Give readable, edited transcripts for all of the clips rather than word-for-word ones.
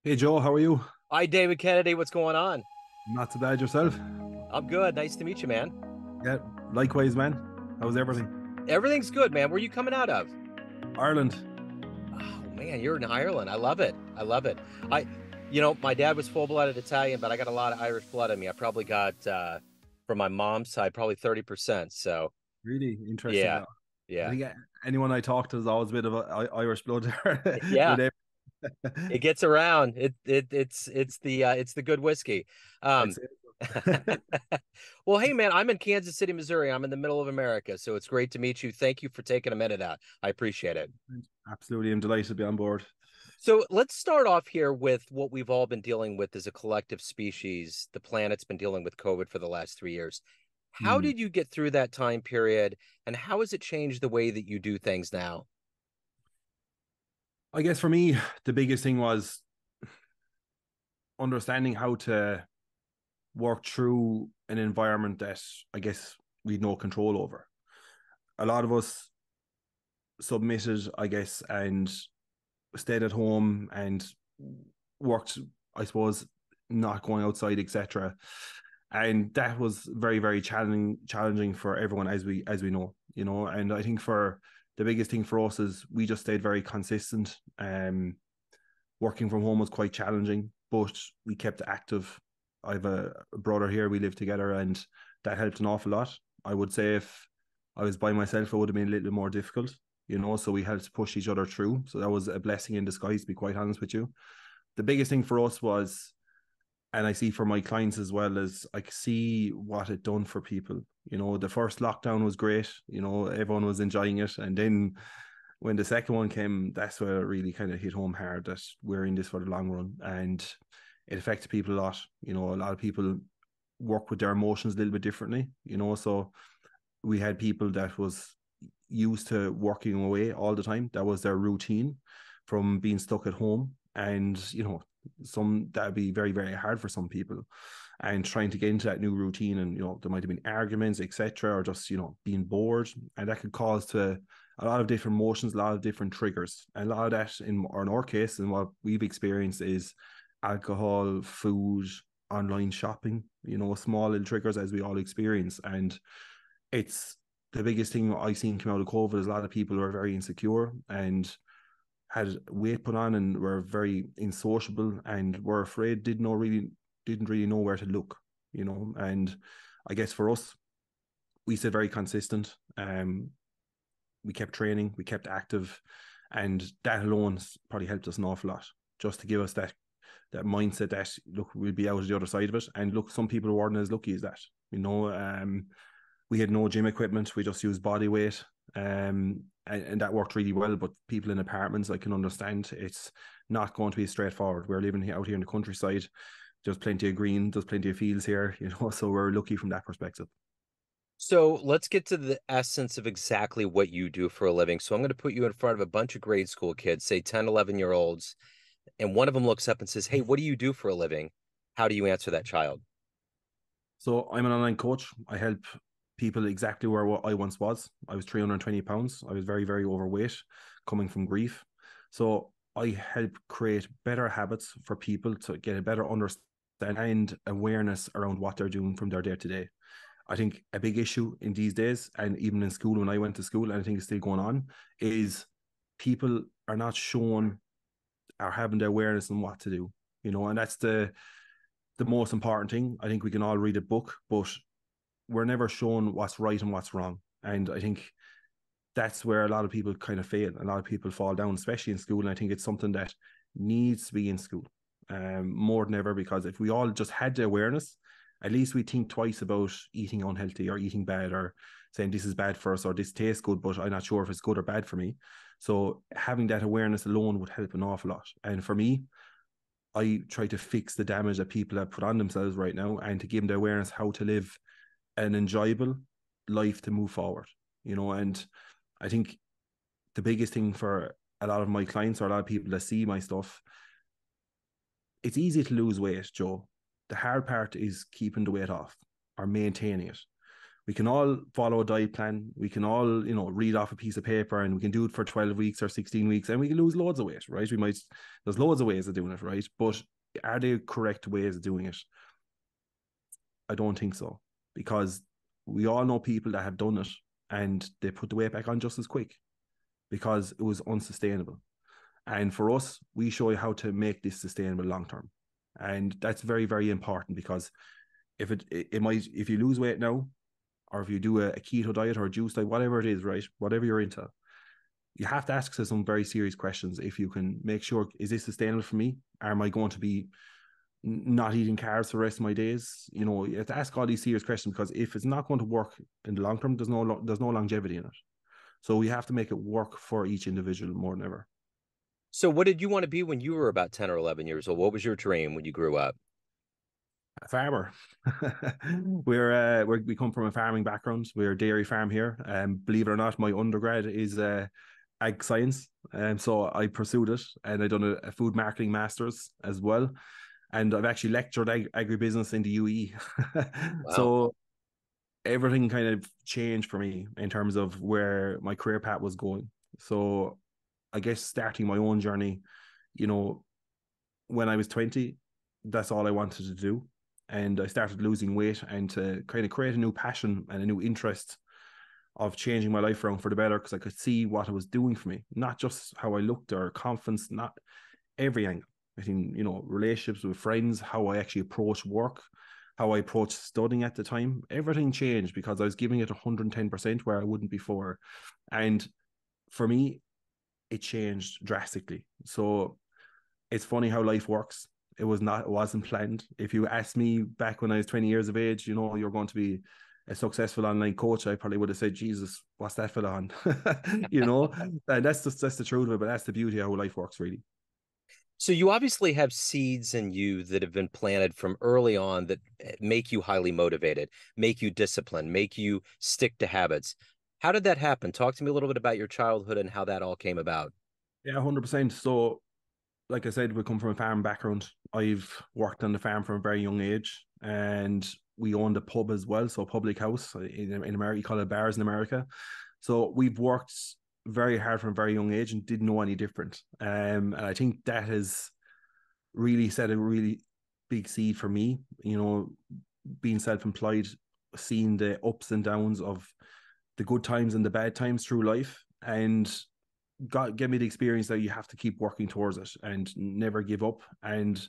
Hey Joe, how are you? Hi, David Kennedy. What's going on? Not too bad yourself? I'm good. Nice to meet you, man. Yeah, likewise, man. How's everything? Everything's good, man. Where are you coming out of? Ireland. Oh, man, you're in Ireland. I love it. I love it. My dad was full-blooded Italian, but I got a lot of Irish blood in me. I probably got, from my mom's side, probably 30%. So, Really interesting. yeah, I yeah, think anyone I talk to is always a bit of Irish blood there yeah. with every. It gets around. It's the good whiskey. I'd Um, say. well, hey, man, I'm in Kansas City, Missouri. I'm in the middle of America, so it's great to meet you. Thank you for taking a minute out. I appreciate it. Absolutely, I'm delighted to be on board. So let's start off here with what we've all been dealing with as a collective species. The planet's been dealing with COVID for the last 3 years. How Hmm. did you get through that time period, and how has it changed the way that you do things now? I guess for me, the biggest thing was understanding how to work through an environment that I guess we had no control over. A lot of us submitted, I guess, and stayed at home and worked, I suppose, not going outside, etc. And that was very, very challenging for everyone, as we know, And I think for the biggest thing for us is we just stayed very consistent. Working from home was quite challenging, but we kept active. I have a brother here. We live together, and that helped an awful lot. I would say if I was by myself, it would have been a little bit more difficult. So we helped push each other through. So that was a blessing in disguise, to be quite honest with you. The biggest thing for us was, and I see for my clients as well, as I see what it done for people. The first lockdown was great. Everyone was enjoying it. And then when the second one came, that's where it really kind of hit home hard that we're in this for the long run. And it affected people a lot. A lot of people work with their emotions a little bit differently. So we had people that was used to working away all the time. That was their routine from being stuck at home. And, some that'd be very, very hard for some people. And trying to get into that new routine and, there might have been arguments, etc., or just, being bored. And that could cause to a lot of different emotions, a lot of different triggers. And a lot of that in our case and what we've experienced is alcohol, food, online shopping, small little triggers as we all experience. And it's the biggest thing I've seen come out of COVID is a lot of people who are very insecure and had weight put on and were very insociable and were afraid, didn't really know where to look. And I guess for us, we stayed very consistent. We kept training, we kept active, and that alone probably helped us an awful lot. Just to give us that mindset that look, we'll be out of the other side of it. And look, some people weren't as lucky as that. You know, we had no gym equipment. We just used body weight. And that worked really well. But people in apartments, I can understand it's not going to be straightforward. We're living out here in the countryside. There's plenty of green, there's plenty of fields here, so we're lucky from that perspective. So let's get to the essence of exactly what you do for a living. So I'm going to put you in front of a bunch of grade school kids, say 10, 11-year olds, and one of them looks up and says, "Hey, what do you do for a living?" How do you answer that child? So I'm an online coach. I help people exactly where I once was. I was 320 pounds. I was very, very overweight, coming from grief. So I help create better habits for people to get a better understanding and awareness around what they're doing from their day to day. I think a big issue in these days, and even in school when I went to school, and I think it's still going on, is people are not shown or having the awareness on what to do. And that's the most important thing. I think we can all read a book, but we're never shown what's right and what's wrong. And I think that's where a lot of people kind of fail. A lot of people fall down, especially in school. And I think it's something that needs to be in school more than ever, because if we all just had the awareness, at least we think twice about eating unhealthy or eating bad or saying this is bad for us or this tastes good, but I'm not sure if it's good or bad for me. So having that awareness alone would help an awful lot. And for me, I try to fix the damage that people have put on themselves right now and to give them the awareness how to live an enjoyable life to move forward. And I think the biggest thing for a lot of my clients or a lot of people that see my stuff, it's easy to lose weight, Joe. The hard part is keeping the weight off or maintaining it. We can all follow a diet plan. We can all, read off a piece of paper and we can do it for 12 weeks or 16 weeks and we can lose loads of weight, right? There's loads of ways of doing it, right? But are they correct ways of doing it? I don't think so, because we all know people that have done it and they put the weight back on just as quick because it was unsustainable. And for us, we show you how to make this sustainable long term. And that's very, very important because if you lose weight now, or if you do a keto diet or a juice diet, whatever it is, right? Whatever you're into, you have to ask yourself some very serious questions. If you can make sure, is this sustainable for me? Am I going to be not eating carbs for the rest of my days? You have to ask all these serious questions, because if it's not going to work in the long term, there's no longevity in it. So we have to make it work for each individual more than ever. So what did you want to be when you were about 10 or 11 years old? What was your dream when you grew up? A farmer. We come from a farming background. We're a dairy farm here. Believe it or not, my undergrad is ag science, and so I pursued it, and I done a food marketing masters as well, and I've actually lectured agribusiness in the UE. Wow. So everything kind of changed for me in terms of where my career path was going. So I guess starting my own journey, you know, when I was 20, that's all I wanted to do. And I started losing weight and to kind of create a new passion and a new interest of changing my life around for the better, because I could see what it was doing for me, not just how I looked or confidence, not every angle. I think, relationships with friends, how I actually approach work, how I approached studying at the time, everything changed because I was giving it 110% where I wouldn't before. And for me, it changed drastically. So it's funny how life works. It wasn't planned. If you asked me back when I was 20 years of age, you're going to be a successful online coach, I probably would have said, Jesus, what's that fella on? And that's the truth of it, but that's the beauty of how life works, really. So you obviously have seeds in you that have been planted from early on that make you highly motivated, make you disciplined, make you stick to habits. How did that happen? Talk to me a little bit about your childhood and how that all came about. Yeah, 100%. So, like I said, we come from a farm background. I've worked on the farm from a very young age, and we owned a pub as well, so a public house in America. You call it bars in America. So we've worked very hard from a very young age and didn't know any different. And I think that has really set a really big seed for me. Being self-employed, seeing the ups and downs of the good times and the bad times through life, and get me the experience that you have to keep working towards it and never give up. And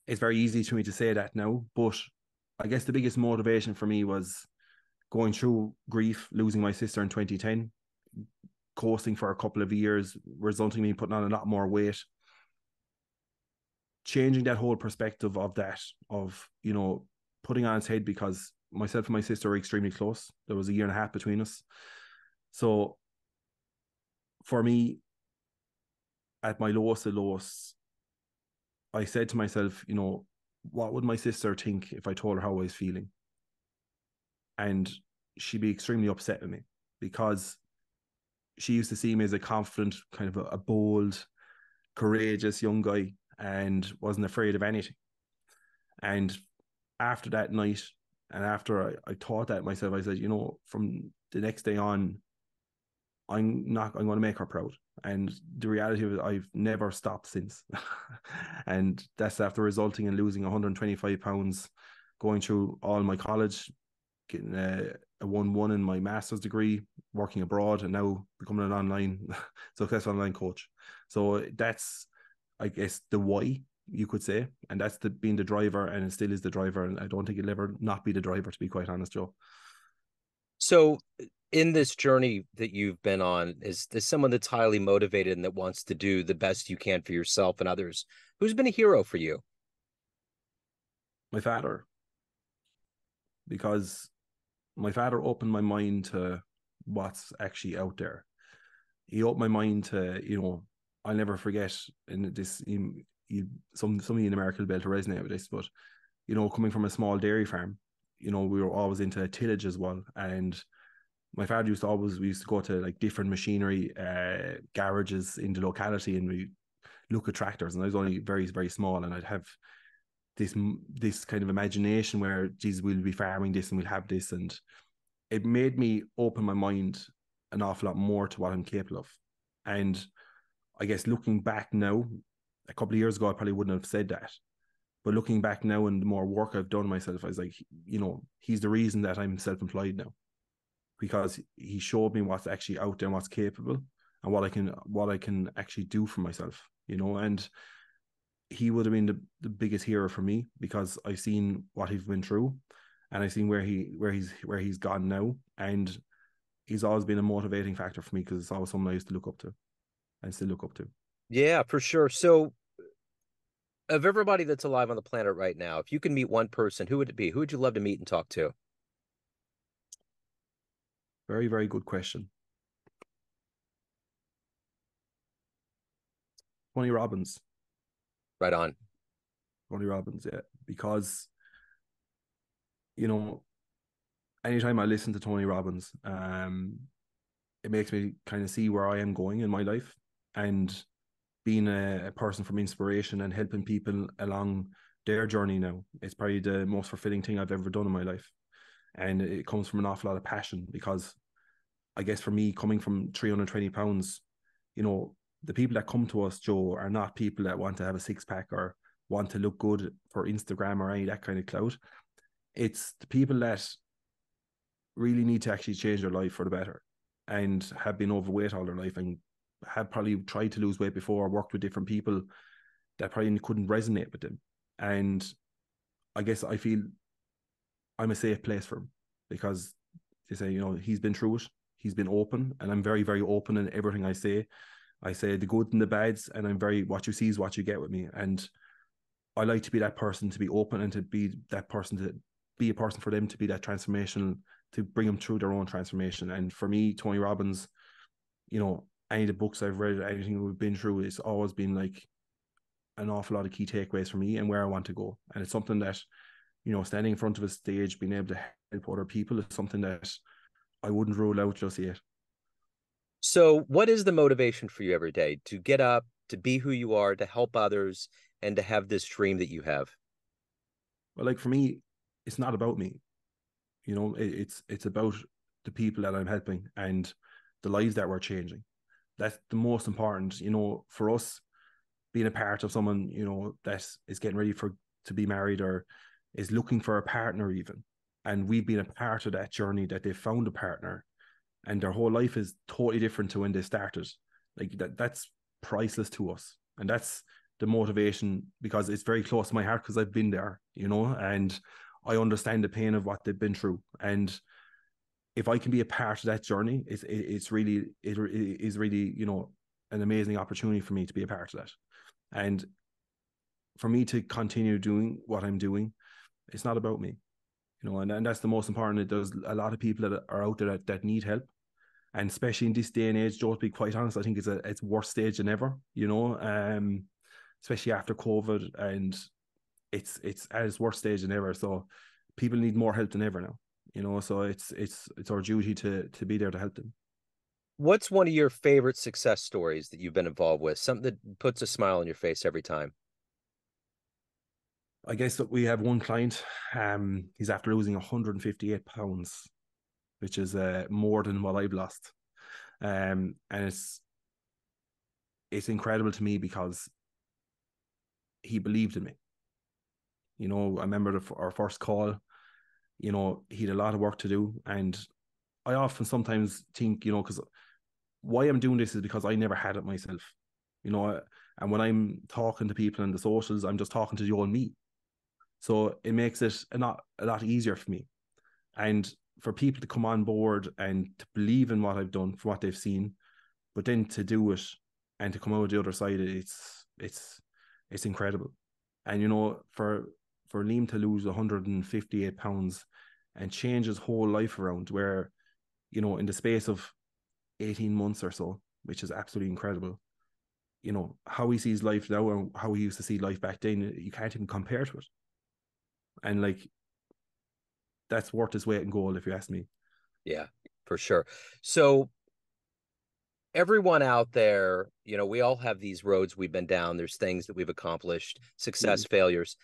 it's very easy to me to say that now, but I guess the biggest motivation for me was going through grief, losing my sister in 2010, coasting for a couple of years, resulting in me putting on a lot more weight, changing that whole perspective of that, of, putting on its head, because myself and my sister were extremely close. There was a year and a half between us. So for me, at my lowest of lows, I said to myself, what would my sister think if I told her how I was feeling? And she'd be extremely upset with me, because she used to see me as a confident, kind of a bold, courageous young guy and wasn't afraid of anything. And after that night, and after I thought that myself, I said, from the next day on, I'm going to make her proud. And the reality of it, I've never stopped since. And that's after resulting in losing 125 pounds, going through all my college, getting a 1-1 in my master's degree, working abroad, and now becoming an online successful online coach. So that's, I guess, the why, you could say, and that's being the driver, and it still is the driver, and I don't think it'll ever not be the driver, to be quite honest, Joe. So in this journey that you've been on, is someone that's highly motivated and that wants to do the best you can for yourself and others, who's been a hero for you? My father, because my father opened my mind to what's actually out there. He opened my mind to, I'll never forget, and this, some of you in America will be able to resonate with this, but, coming from a small dairy farm, we were always into tillage as well. And my father we used to go to like different machinery garages in the locality, and we look at tractors, and I was only very, very small, and I'd have this kind of imagination where Jesus, we'll be farming this and we'll have this, and it made me open my mind an awful lot more to what I'm capable of. And I guess looking back now, a couple of years ago, I probably wouldn't have said that. But looking back now and the more work I've done myself, I was like, he's the reason that I'm self-employed now, because he showed me what's actually out there and what's capable and what I can actually do for myself. And he would have been the biggest hero for me because I've seen what he's been through and I've seen where he's gone now. And he's always been a motivating factor for me because it's always someone I used to look up to and still look up to. Yeah, for sure. So, of everybody that's alive on the planet right now, if you could meet one person, who would it be? Who would you love to meet and talk to? Very, very good question. Tony Robbins. Right on. Tony Robbins, yeah. Because, you know, anytime I listen to Tony Robbins, it makes me kind of see where I am going in my life, and being a person from inspiration and helping people along their journey now. It's probably the most fulfilling thing I've ever done in my life. And it comes from an awful lot of passion because I guess for me, coming from 320 pounds, the people that come to us, Joe, are not people that want to have a six pack or want to look good for Instagram or any of that kind of clout. It's the people that really need to actually change their life for the better and have been overweight all their life and have probably tried to lose weight before or worked with different people that probably couldn't resonate with them. And I guess I feel I'm a safe place for him because they say, he's been through it, he's been open, and I'm very, very open in everything I say. I say the good and the bads, and I'm very, what you see is what you get with me. And I like to be that person, to be open, and to be that person, to be a person for them, to be that transformational, to bring them through their own transformation. And for me, Tony Robbins, any of the books I've read, anything we've been through, it's always been like an awful lot of key takeaways for me and where I want to go. And it's something that, standing in front of a stage, being able to help other people is something that I wouldn't rule out just yet. So, what is the motivation for you every day to get up, to be who you are, to help others, and to have this dream that you have? But like for me, it's not about me. It's about the people that I'm helping and the lives that we're changing. That's the most important. For us, being a part of someone, that is getting ready to be married or is looking for a partner even. And we've been a part of that journey that they found a partner and their whole life is totally different to when they started. Like that's priceless to us. And that's the motivation because it's very close to my heart because I've been there, and I understand the pain of what they've been through. And if I can be a part of that journey, it's really, it is really, an amazing opportunity for me to be a part of that. And for me to continue doing what I'm doing, it's not about me, and that's the most important. There's a lot of people that are out there that need help. And especially in this day and age, Joe, to be quite honest, I think it's worse stage than ever, especially after COVID, and it's at its worst stage than ever. So people need more help than ever now, so it's our duty to be there to help them. What's one of your favorite success stories that you've been involved with? Something that puts a smile on your face every time. I guess that we have one client, he's after losing 158 pounds, which is more than what I've lost. And it's incredible to me because he believed in me. I remember our first call, he had a lot of work to do. And I often sometimes think, because why I'm doing this is because I never had it myself, and when I'm talking to people in the socials, I'm just talking to Joe and me. So it makes it a lot easier for me. And for people to come on board and to believe in what I've done, for what they've seen, but then to do it and to come out the other side, it's incredible. And for Liam to lose 158 pounds and change his whole life around, where in the space of 18 months or so, which is absolutely incredible. How he sees life now and how he used to see life back then, you can't even compare to it. And like that's worth his weight in gold, if you ask me. Yeah, for sure. So, everyone out there, we all have these roads we've been down. There's things that we've accomplished, success, Absolutely. failures.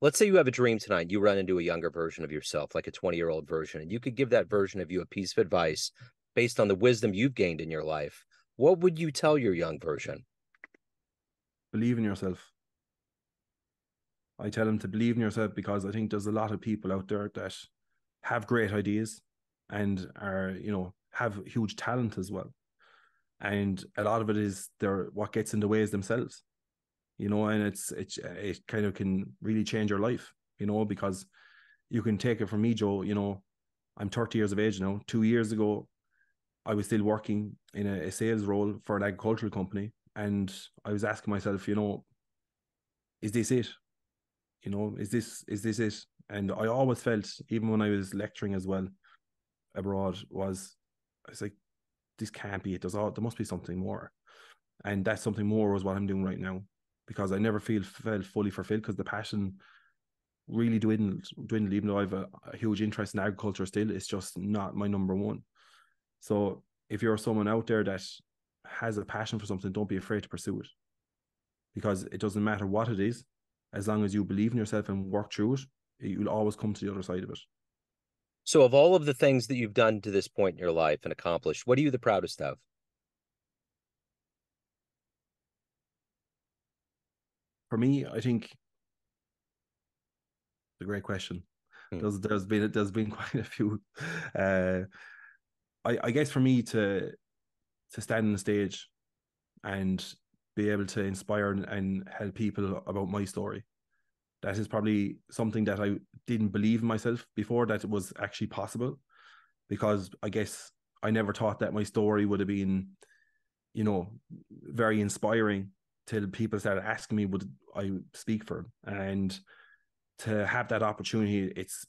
Let's say you have a dream tonight. You run into a younger version of yourself, like a 20-year-old version, and you could give that version of you a piece of advice based on the wisdom you've gained in your life. What would you tell your young version? Believe in yourself. I tell them to believe in yourself because I think there's a lot of people out there that have great ideas and are, have huge talent as well. And a lot of it is what gets in the way is themselves, and it kind of can really change your life, because you can take it from me, Joe. I'm 30 years of age now. 2 years ago, I was still working in a sales role for an agricultural company, and I was asking myself, is this it? Is this it? And I always felt, even when I was lecturing as well abroad, I was like, this can't be it. There must be something more, and that something more was what I'm doing right now, because I never felt fully fulfilled, because the passion really dwindled. Even though I have a huge interest in agriculture still, it's just not my number one. So if you're someone out there that has a passion for something, don't be afraid to pursue it, because it doesn't matter what it is, as long as you believe in yourself and work through it, you'll always come to the other side of it. So, of all of the things that you've done to this point in your life and accomplished, what are you the proudest of? For me, I think it's a great question. Hmm. There's been quite a few. Uh, I guess for me to stand on the stage and be able to inspire and help people about my story. That is probably something that I didn't believe in myself before, that it was actually possible, because I guess I never thought that my story would have been, you know, very inspiring, till people started asking me would I speak for them. And to have that opportunity, it's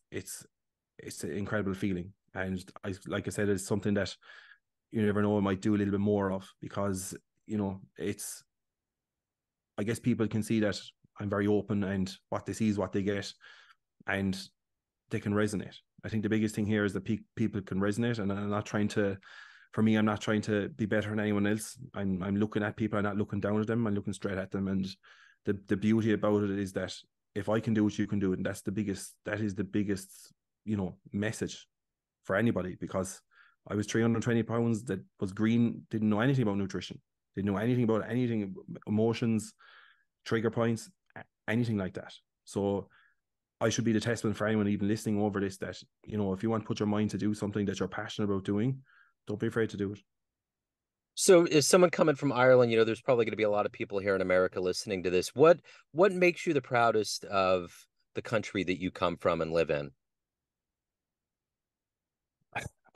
an incredible feeling. And like I said, it's something that you never know, I might do a little bit more of, because it's, I guess people can see that I'm very open, and what they see is what they get, and they can resonate. I think the biggest thing here is that people can resonate, and I'm not trying to. For me, I'm not trying to be better than anyone else. I'm looking at people. I'm not looking down at them. I'm looking straight at them. And the beauty about it is that if I can do it, you can do it, and that's the biggest. That is the biggest, message for anybody, because I was 320 pounds, that was green, didn't know anything about nutrition, didn't know anything about anything, emotions, trigger points, anything like that. So I should be the testament for anyone even listening over this, that, if you want to put your mind to do something that you're passionate about doing, don't be afraid to do it. So, is someone coming from Ireland? There's probably going to be a lot of people here in America listening to this. What makes you the proudest of the country that you come from and live in?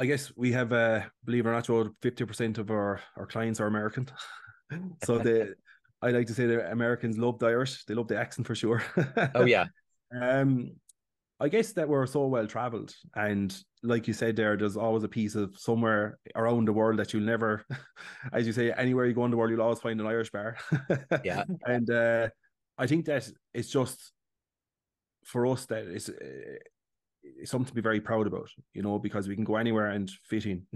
I guess we have, believe it or not, Joe, 50% of our clients are American. So I like to say that Americans love the Irish. They love the accent for sure. Oh yeah, um, I guess that we're so well traveled, and like you said there's always a piece of somewhere around the world that you'll never, as you say, anywhere you go in the world, you'll always find an Irish bar. yeah. And I think that it's just, for us, that it's something to be very proud about, because we can go anywhere and fit in.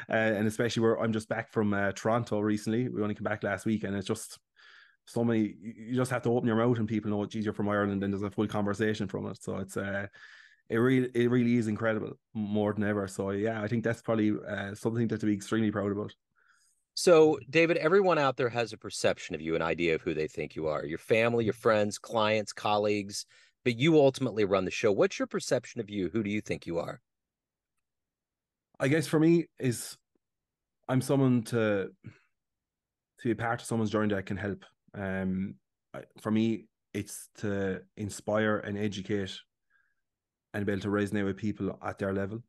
And especially where I'm just back from Toronto recently. We only came back last week, and it's just so many. You just have to open your mouth, and people know, geez, you're from Ireland, and there's a full conversation from it. So it's it really is incredible, more than ever. So yeah, I think that's probably something to be extremely proud about. So, David, everyone out there has a perception of you, an idea of who they think you are. Your family, your friends, clients, colleagues, but you ultimately run the show. What's your perception of you? Who do you think you are? I guess for me is, I'm someone to be part of someone's journey that can help. For me, it's to inspire and educate and be able to resonate with people at their level.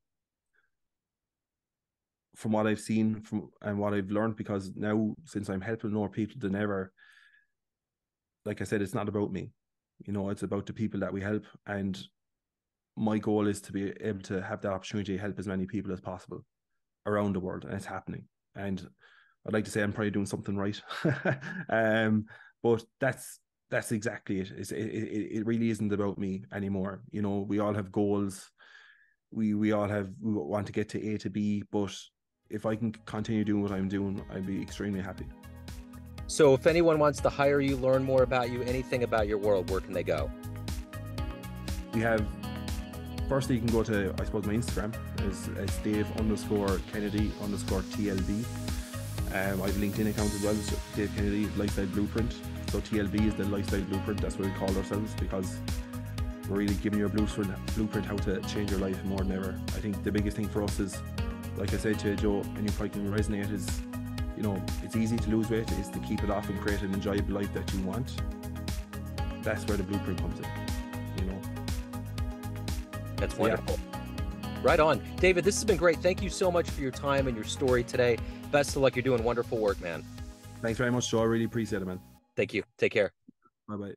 From what I've seen from and what I've learned, because now, since I'm helping more people than ever, like I said, it's not about me. It's about the people that we help. And my goal is to be able to have that opportunity to help as many people as possible around the world, and it's happening. And I'd like to say I'm probably doing something right. um, but that's exactly it. It really isn't about me anymore. We all have goals. We want to get to A to B, but if I can continue doing what I'm doing, I'd be extremely happy. So, if anyone wants to hire you, learn more about you, anything about your world, where can they go? we have, firstly, you can go to, I suppose, my Instagram. It's Dave_Kennedy_TLB. I have a LinkedIn account as well, so Dave Kennedy Lifestyle Blueprint. So TLB is the Lifestyle Blueprint. That's what we call ourselves, because we're really giving you a blueprint how to change your life more than ever. I think the biggest thing for us is, like I said to Joe, and you probably can resonate, is, you know, it's easy to lose weight, is to keep it off and create an enjoyable life that you want. That's where the blueprint comes in, you know. That's wonderful. Yeah. Right on. David, this has been great. Thank you so much for your time and your story today. Best of luck. You're doing wonderful work, man. Thanks very much, Joe. I really appreciate it, man. Thank you. Take care. Bye-bye.